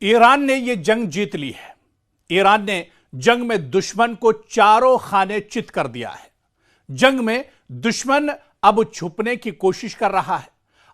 Iran ने यह जंग जीत ली है। ईरान ने जंग में दुश्मन को चारों खाने चित कर दिया है। जंग में दुश्मन अब छुपने की कोशिश कर रहा है।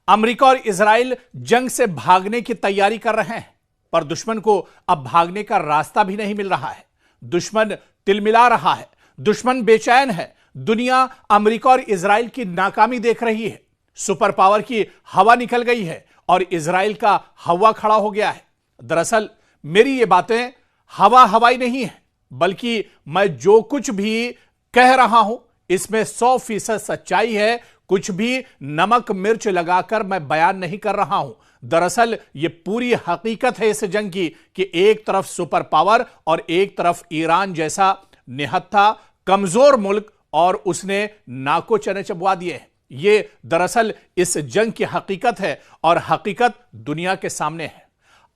अमेरिका और इजराइल जंग से भागने की तैयारी कर रहे हैं, पर दुश्मन को अब भागने का रास्ता भी नहीं मिल रहा है। दुश्मन तिलमिला रहा है, दुश्मन बेचैन है। दुनिया अमेरिका और इजराइल की नाकामी देख रही है। सुपर पावर की हवा निकल गई है और इजराइल का हवा खड़ा हो गया है। दरअसल मेरी ये बातें हवा हवाई नहीं है, बल्कि मैं जो कुछ भी कह रहा हूं इसमें 100% सच्चाई है। कुछ भी नमक मिर्च लगाकर मैं बयान नहीं कर रहा हूं। दरअसल यह पूरी हकीकत है इस जंग की कि एक तरफ सुपर पावर और एक तरफ ईरान जैसा निहत्था कमजोर मुल्क, और उसने नाको चने चबवा दिए हैं। यह दरअसल इस जंग की हकीकत है और हकीकत दुनिया के सामने है।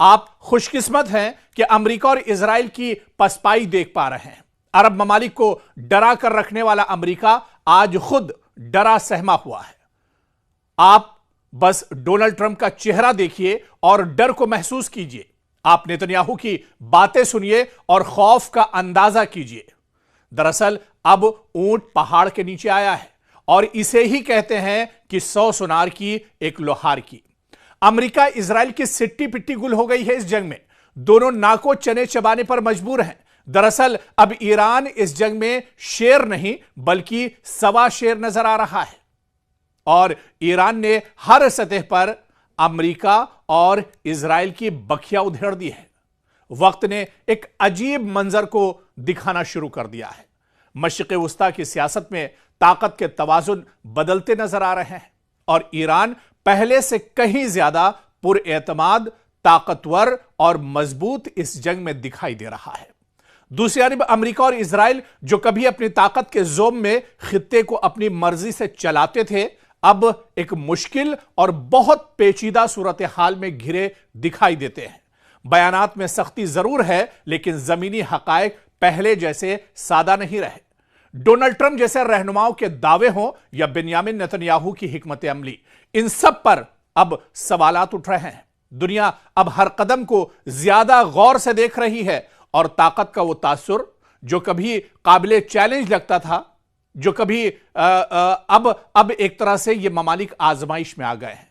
आप खुशकिस्मत हैं कि अमेरिका और इजराइल की पसपाई देख पा रहे हैं। अरब ममालिक को डरा कर रखने वाला अमेरिका आज खुद डरा सहमा हुआ है। आप बस डोनाल्ड ट्रंप का चेहरा देखिए और डर को महसूस कीजिए। आप नेतन्याहू की बातें सुनिए और खौफ का अंदाजा कीजिए। दरअसल अब ऊंट पहाड़ के नीचे आया है और इसे ही कहते हैं कि 100 सुनार की एक लोहार की। अमेरिका इजराइल की सिट्टी पिट्टी गुल हो गई है इस जंग में। दोनों नाको चने चबाने पर मजबूर हैं। दरअसल अब ईरान इस जंग में शेर नहीं बल्कि सवा शेर नजर आ रहा है और ईरान ने हर सतह पर अमेरिका और इजराइल की बखिया उधेड़ दी है। वक्त ने एक अजीब मंजर को दिखाना शुरू कर दिया है। मशरिक़ वस्ता की सियासत में ताकत के तवाजुन बदलते नजर आ रहे हैं और ईरान पहले से कहीं ज्यादा पुरएतमाद, ताकतवर और मजबूत इस जंग में दिखाई दे रहा है। दूसरी तरफ अमेरिका और इजराइल जो कभी अपनी ताकत के जोम में खित्ते को अपनी मर्जी से चलाते थे, अब एक मुश्किल और बहुत पेचीदा सूरत हाल में घिरे दिखाई देते हैं। बयानात में सख्ती जरूर है, लेकिन जमीनी हकायक पहले जैसे सादा नहीं रहे। डोनाल्ड ट्रंप जैसे रहनुमाओं के दावे हों या बेंयामिन नेतन्याहू की हिकमत अमली, इन सब पर अब सवालात उठ रहे हैं। दुनिया अब हर कदम को ज्यादा गौर से देख रही है और ताकत का वो तासुर जो कभी काबिले चैलेंज लगता था, जो कभी अब एक तरह से ये ममालिक आजमाइश में आ गए हैं।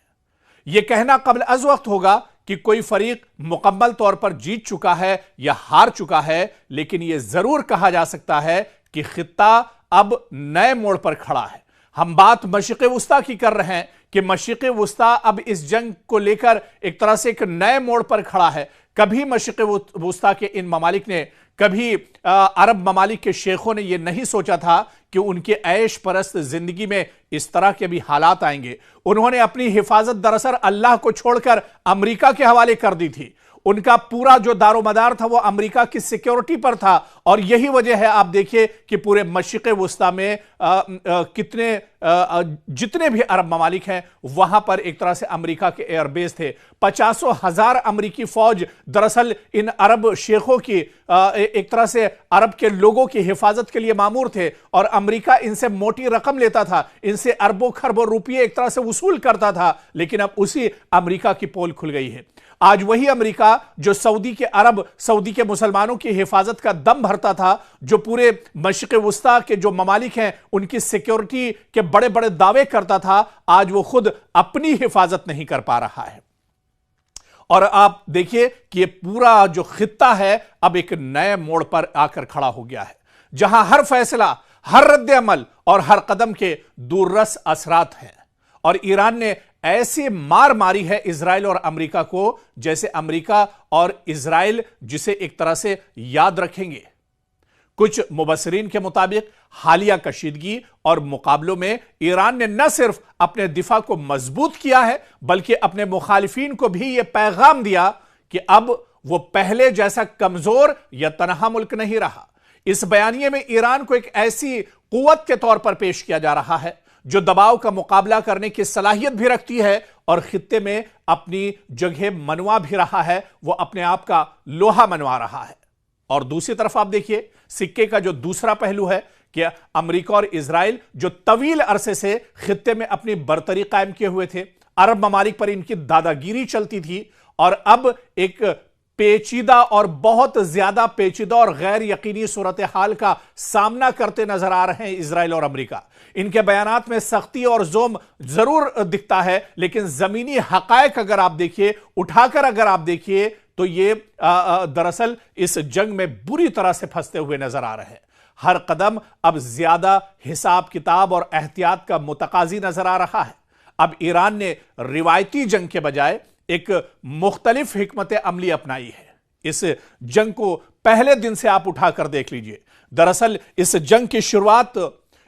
यह कहना कबल अज वक्त होगा कि कोई फरीक मुकम्मल तौर पर जीत चुका है या हार चुका है, लेकिन यह जरूर कहा जा सकता है कि खित्ता अब नए मोड़ पर खड़ा है। हम बात मशरिक़ वस्ता की कर रहे हैं कि मशरिक़ वस्ता अब इस जंग को लेकर एक तरह से एक नए मोड़ पर खड़ा है। कभी मशरिक़ वस्ता के इन ममालिक ने, कभी अरब ममालिक के शेखों ने यह नहीं सोचा था कि उनके ऐश परस्त जिंदगी में इस तरह के भी हालात आएंगे। उन्होंने अपनी हिफाजत दरअसल अल्लाह को छोड़कर अमेरिका के हवाले कर दी थी। उनका पूरा जो दारोमदार था वो अमेरिका की सिक्योरिटी पर था और यही वजह है, आप देखिए कि पूरे मशरिक़ वस्ता में जितने भी अरब ममालिक हैं वहां पर एक तरह से अमेरिका के एयरबेस थे। 50,000 अमेरिकी फौज दरअसल इन अरब शेखों की एक तरह से अरब के लोगों की हिफाजत के लिए मामूर थे और अमेरिका इनसे मोटी रकम लेता था, इनसे अरबों खरबों रुपये एक तरह से वसूल करता था। लेकिन अब उसी अमेरिका की पोल खुल गई है। आज वही अमेरिका जो सऊदी के मुसलमानों की हिफाजत का दम भरता था, जो पूरे मशरिक़ वस्ता के जो ममालिक हैं उनकी सिक्योरिटी के बड़े बड़े दावे करता था, आज वो खुद अपनी हिफाजत नहीं कर पा रहा है। और आप देखिए कि ये पूरा जो खित्ता है अब एक नए मोड़ पर आकर खड़ा हो गया है, जहां हर फैसला, हर रद्द अमल और हर कदम के दूररस असरात हैं। और ईरान ने ऐसी मार मारी है इजराइल और अमेरिका को, जैसे अमेरिका और इजराइल जिसे एक तरह से याद रखेंगे। कुछ मुबस्सिरीन के मुताबिक हालिया कशीदगी और मुकाबलों में ईरान ने न सिर्फ अपने दिफा को मजबूत किया है, बल्कि अपने मुखालिफिन को भी यह पैगाम दिया कि अब वो पहले जैसा कमजोर या तनहा मुल्क नहीं रहा। इस बयानिए में ईरान को एक ऐसी कुव्वत के तौर पर पेश किया जा रहा है जो दबाव का मुकाबला करने की सलाहियत भी रखती है और खित्ते में अपनी जगह मनवा भी रहा है, वो अपने आप का लोहा मनवा रहा है। और दूसरी तरफ आप देखिए सिक्के का जो दूसरा पहलू है कि अमेरिका और इजराइल जो तवील अरसे से खित्ते में अपनी बरतरी कायम किए हुए थे, अरब ममालिक पर इनकी दादागिरी चलती थी और अब एक पेचीदा और बहुत ज्यादा पेचीदा और गैर यकीनी सूरत हाल का सामना करते नजर आ रहे हैं इजराइल और अमेरिका। इनके बयानात में सख्ती और जोम जरूर दिखता है, लेकिन जमीनी हकायक अगर आप देखिए, उठाकर अगर आप देखिए, तो ये दरअसल इस जंग में बुरी तरह से फंसते हुए नजर आ रहे हैं। हर कदम अब ज्यादा हिसाब किताब और एहतियात का मुतकाजी नजर आ रहा है। अब ईरान ने रिवायती जंग के बजाय एक मुख्तलिफ हिकमत अमली अपनाई है। इस जंग को पहले दिन से आप उठाकर देख लीजिए। दरअसल इस जंग की शुरुआत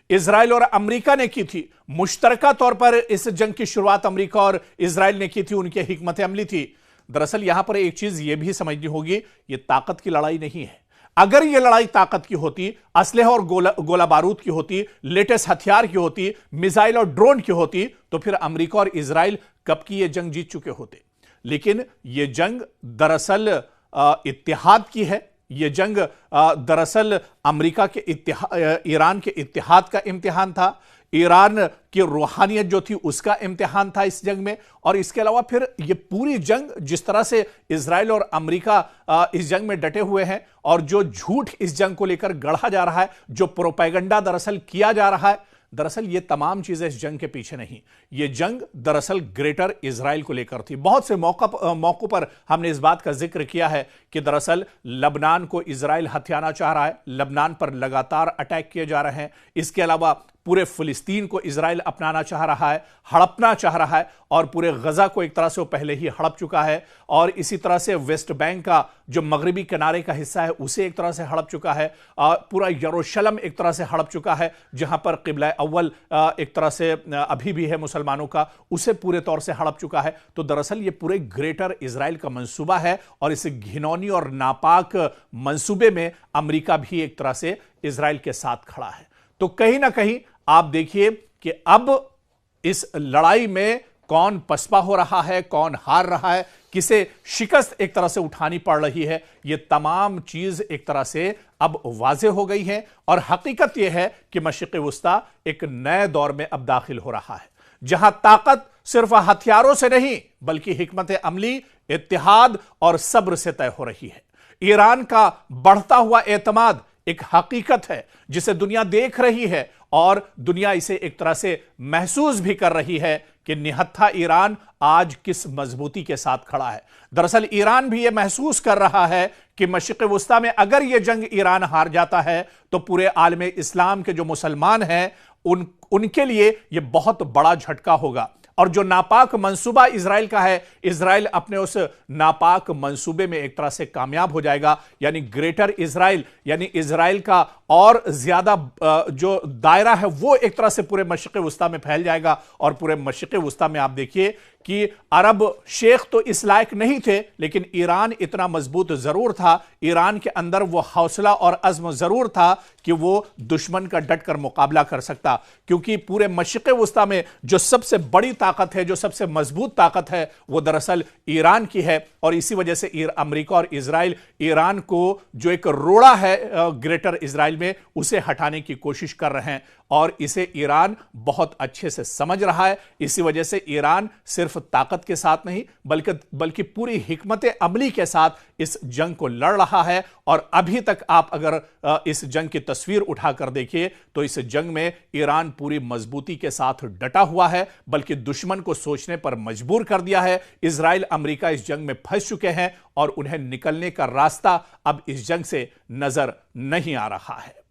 इजराइल और अमेरिका ने की थी। मुश्तरका तौर पर इस जंग की शुरुआत अमेरिका और इजराइल ने की थी, उनकी हिकमत अमली थी। दरअसल यहां पर एक चीज यह भी समझनी होगी, यह ताकत की लड़ाई नहीं है। अगर यह लड़ाई ताकत की होती, असलहे और गोला बारूद की होती, लेटेस्ट हथियार की होती, मिसाइल और ड्रोन की होती, तो फिर अमेरिका और इजराइल कब की यह जंग जीत चुके होते। लेकिन यह जंग दरअसल इत्तेहाद की है। यह जंग दरअसल अमेरिका के ईरान के इत्तेहाद का इम्तिहान था। ईरान की रूहानियत जो थी उसका इम्तिहान था इस जंग में। और इसके अलावा फिर यह पूरी जंग जिस तरह से इजराइल और अमेरिका इस जंग में डटे हुए हैं और जो झूठ इस जंग को लेकर गढ़ा जा रहा है, जो प्रोपेगेंडा दरअसल किया जा रहा है, दरअसल ये तमाम चीजें इस जंग के पीछे नहीं। ये जंग दरअसल ग्रेटर इजराइल को लेकर थी। बहुत से मौकों पर हमने इस बात का जिक्र किया है कि दरअसल लबनान को इजराइल हथियाना चाह रहा है, लबनान पर लगातार अटैक किए जा रहे हैं। इसके अलावा पूरे फिलिस्तीन को इजराइल अपनाना चाह रहा है, हड़पना चाह रहा है, और पूरे गजा को एक तरह से वो पहले ही हड़प चुका है। और इसी तरह से वेस्ट बैंक का जो मगरिबी किनारे का हिस्सा है उसे एक तरह से हड़प चुका है। पूरा यरूशलेम एक तरह से हड़प चुका है, जहां पर किबला अव्वल एक तरह से अभी भी है मुसलमानों का, उसे पूरे तौर से हड़प चुका है। तो दरअसल ये पूरे ग्रेटर इजराइल का मंसूबा है, और इस घिनौनी और नापाक मंसूबे में अमेरिका भी एक तरह से इजराइल के साथ खड़ा है। तो कहीं ना कहीं आप देखिए कि अब इस लड़ाई में कौन पसपा हो रहा है, कौन हार रहा है, किसे शिकस्त एक तरह से उठानी पड़ रही है, ये तमाम चीज एक तरह से अब वाज़ेह हो गई है। और हकीकत यह है कि मशरिक़ वुस्ता एक नए दौर में अब दाखिल हो रहा है, जहां ताकत सिर्फ हथियारों से नहीं बल्कि हिकमत अमली, इत्तेहाद और सब्र से तय हो रही है। ईरान का बढ़ता हुआ एतमाद एक हकीकत है जिसे दुनिया देख रही है, और दुनिया इसे एक तरह से महसूस भी कर रही है कि निहत्था ईरान आज किस मजबूती के साथ खड़ा है। दरअसल ईरान भी यह महसूस कर रहा है कि मशरिक़ वुस्ता में अगर यह जंग ईरान हार जाता है तो पूरे आलम इस्लाम के जो मुसलमान हैं उनके लिए यह बहुत बड़ा झटका होगा। और जो नापाक मंसूबा इजराइल का है, इजराइल अपने उस नापाक मंसूबे में एक तरह से कामयाब हो जाएगा। यानी ग्रेटर इजराइल, यानी इजराइल का और ज्यादा जो दायरा है वो एक तरह से पूरे मशरिक़ वुस्ता में फैल जाएगा। और पूरे मशरिक़ वुस्ता में आप देखिए कि अरब शेख तो इस लायक नहीं थे, लेकिन ईरान इतना मजबूत जरूर था, ईरान के अंदर वो हौसला और अज़्म जरूर था कि वो दुश्मन का डट कर मुकाबला कर सकता। क्योंकि पूरे मशरिक़ वुस्ता में जो सबसे बड़ी ताकत है, जो सबसे मजबूत ताकत है, वो दरअसल ईरान की है। और इसी वजह से अमेरिका और इजराइल ईरान को जो एक रोड़ा है ग्रेटर इजराइल में, उसे हटाने की कोशिश कर रहे हैं, और इसे ईरान बहुत अच्छे से समझ रहा है। इसी वजह से ईरान सिर्फ ताकत के साथ नहीं बल्कि पूरी हिकमत अमली के साथ इस जंग को लड़ रहा है। और अभी तक आप अगर इस जंग की तस्वीर उठाकर देखिए तो इस जंग में ईरान पूरी मजबूती के साथ डटा हुआ है, बल्कि दुश्मन को सोचने पर मजबूर कर दिया है। इजराइल अमेरिका इस जंग में फंस चुके हैं और उन्हें निकलने का रास्ता अब इस जंग से नजर नहीं आ रहा है।